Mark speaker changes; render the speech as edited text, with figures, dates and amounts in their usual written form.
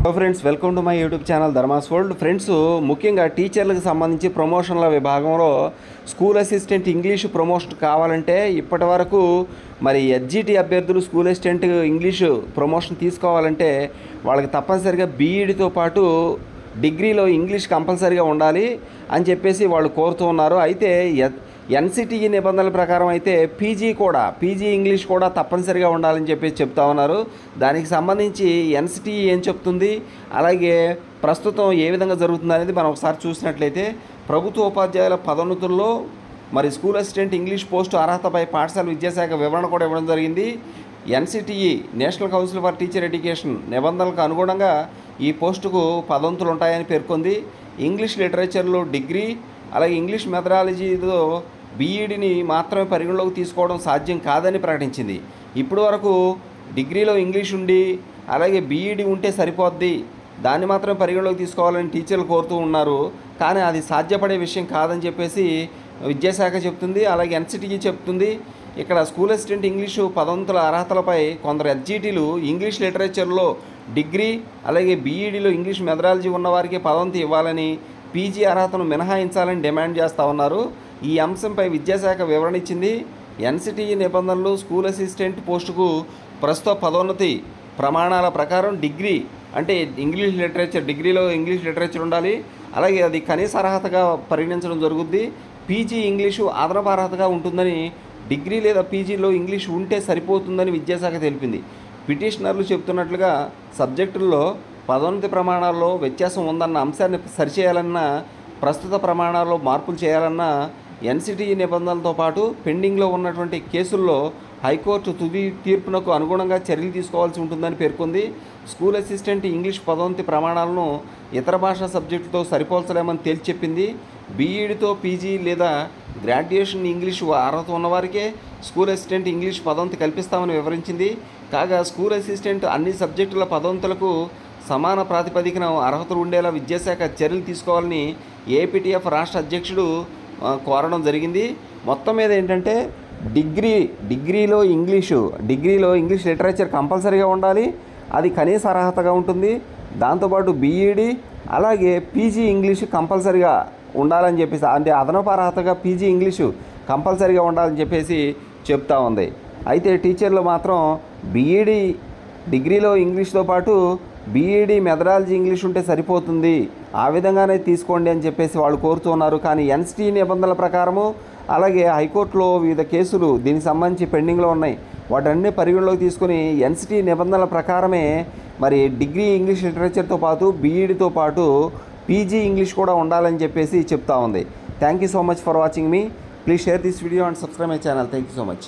Speaker 1: Hello friends, welcome to my YouTube channel Dharma's World. Friends, ముఖ్యంగా టీచర్లకు సంబంధించి ప్రమోషన్ల విభాగంలో స్కూల్ అసిస్టెంట్ ఇంగ్లీషు ప్రమోషన్ కావాలంటే ఇప్పటి వరకు మరి ఎస్జిటి అభ్యర్థులు స్కూల్ అసిస్టెంట్ ఇంగ్లీషు ప్రమోషన్ తీసుకోవాలంటే వాళ్ళకి తప్పనిసరిగా బీఈడితో పాటు డిగ్రీలో ఇంగ్లీష్ కంపల్సరీగా ఉండాలి అని చెప్పేసి వాళ్ళు కోరుతూ ఉన్నారు. అయితే ఎన్సిటిఈ నిబంధనల ప్రకారం అయితే పీజీ ఇంగ్లీష్ కూడా తప్పనిసరిగా ఉండాలని చెప్పేసి చెప్తా ఉన్నారు. దానికి సంబంధించి ఎన్సిటిఈ ఏం చెప్తుంది, అలాగే ప్రస్తుతం ఏ విధంగా జరుగుతుంది అనేది మనం ఒకసారి చూసినట్లయితే, ప్రభుత్వ ఉపాధ్యాయుల పదోన్నతుల్లో మరి స్కూల్ అసిస్టెంట్ ఇంగ్లీష్ పోస్టు అర్హతపై పాఠశాల విద్యాశాఖ వివరణ కూడా ఇవ్వడం జరిగింది. NCTE national council for teacher education నిబంధనలకు అనుగుణంగా ఈ పోస్టుకు పదోన్నతులు ఉంటాయని పేర్కొంది. ఇంగ్లీష్ లిటరేచర్లో డిగ్రీ, అలాగే ఇంగ్లీష్ మెథడాలజీతో బీఈడిని మాత్రమే పరిగణలోకి తీసుకోవడం సాధ్యం కాదని ప్రకటించింది. ఇప్పటి వరకు డిగ్రీలో ఇంగ్లీష్ ఉండి అలాగే బీఈడి ఉంటే సరిపోద్ది, దాన్ని మాత్రమే పరిగణలోకి తీసుకోవాలని టీచర్లు కోరుతూ ఉన్నారు. కానీ అది సాధ్యపడే విషయం కాదని చెప్పేసి విద్యాశాఖ చెప్తుంది, అలాగే ఎన్సిటిఈ చెప్తుంది. ఇక్కడ స్కూల్ అసిస్టెంట్ ఇంగ్లీషు పదోన్నతుల అర్హతలపై కొందరు ఎస్జిటీలు ఇంగ్లీష్ లిటరేచర్లో డిగ్రీ అలాగే బీఈడిలో ఇంగ్లీష్ మెథడాలజీ ఉన్నవారికి పదోన్నతి ఇవ్వాలని, పీజీ అర్హతను మినహాయించాలని డిమాండ్ చేస్తూ ఉన్నారు. ఈ అంశంపై విద్యాశాఖ వివరణ ఇచ్చింది. ఎన్సిటిఈ నిబంధనలు స్కూల్ అసిస్టెంట్ పోస్టుకు ప్రస్తుత పదోన్నతి ప్రమాణాల ప్రకారం డిగ్రీ అంటే డిగ్రీలో ఇంగ్లీష్ లిటరేచర్ ఉండాలి, అలాగే అది కనీస అర్హతగా పరిగణించడం జరుగుద్ది. పీజీ ఇంగ్లీషు అదనపు అర్హతగా ఉంటుందని, డిగ్రీ లేదా పీజీలో ఇంగ్లీష్ ఉంటే సరిపోతుందని విద్యాశాఖ తెలిపింది. పిటిషనర్లు చెబుతున్నట్లుగా సబ్జెక్టుల్లో పదోన్నతి ప్రమాణాల్లో వ్యత్యాసం ఉందన్న అంశాన్ని సరిచేయాలన్నా, ప్రస్తుత ప్రమాణాల్లో మార్పులు చేయాలన్నా ఎన్సిటిఈ నిబంధనలతో పాటు పెండింగ్లో ఉన్నటువంటి కేసుల్లో హైకోర్టు తుది తీర్పునకు అనుగుణంగా చర్యలు తీసుకోవాల్సి ఉంటుందని పేర్కొంది. స్కూల్ అసిస్టెంట్ ఇంగ్లీష్ పదోన్నతి ప్రమాణాలను ఇతర భాషా సబ్జెక్టుతో సరిపోల్చలేమని తేల్చి చెప్పింది. బీఈడితో పీజీ లేదా గ్రాడ్యుయేషన్ ఇంగ్లీషు అర్హత ఉన్నవారికే స్కూల్ అసిస్టెంట్ ఇంగ్లీష్ పదోన్నతి కల్పిస్తామని వివరించింది. కాగా స్కూల్ అసిస్టెంట్ అన్ని సబ్జెక్టుల పదోన్నతులకు సమాన ప్రాతిపదికన అర్హతలు ఉండేలా విద్యాశాఖ చర్యలు తీసుకోవాలని ఏపీటీఎఫ్ రాష్ట్ర అధ్యక్షుడు కోరడం జరిగింది. మొత్తం మీద ఏంటంటే డిగ్రీలో ఇంగ్లీష్ లిటరేచర్ కంపల్సరీగా ఉండాలి, అది కనీస అర్హతగా ఉంటుంది. దాంతోపాటు బీఈడి అలాగే పీజీ ఇంగ్లీషు కంపల్సరీగా ఉండాలని చెప్పేసి, అంటే అదనపు అర్హతగా పీజీ ఇంగ్లీషు కంపల్సరీగా ఉండాలని చెప్పేసి చెప్తా ఉంది. అయితే టీచర్లు మాత్రం డిగ్రీలో ఇంగ్లీష్తో పాటు బీఈడి మెథడాలజీ ఇంగ్లీష్ ఉంటే సరిపోతుంది, ఆ విధంగానే తీసుకోండి అని చెప్పేసి వాళ్ళు కోరుతున్నారు. కానీ ఎన్సిటిఈ నిబంధనల ప్రకారము అలాగే హైకోర్టులో వివిధ కేసులు దీనికి సంబంధించి పెండింగ్లో ఉన్నాయి. వాటన్ని పరిగణలోకి తీసుకుని ఎన్సిటిఈ నిబంధనల ప్రకారమే మరి డిగ్రీ ఇంగ్లీష్ లిటరేచర్తో పాటు బీఈడితో పాటు పీజీ ఇంగ్లీష్ కూడా ఉండాలని చెప్పేసి చెప్తా ఉంది. Thank you so much for watching me. Please share this video and subscribe my channel. Thank you so much.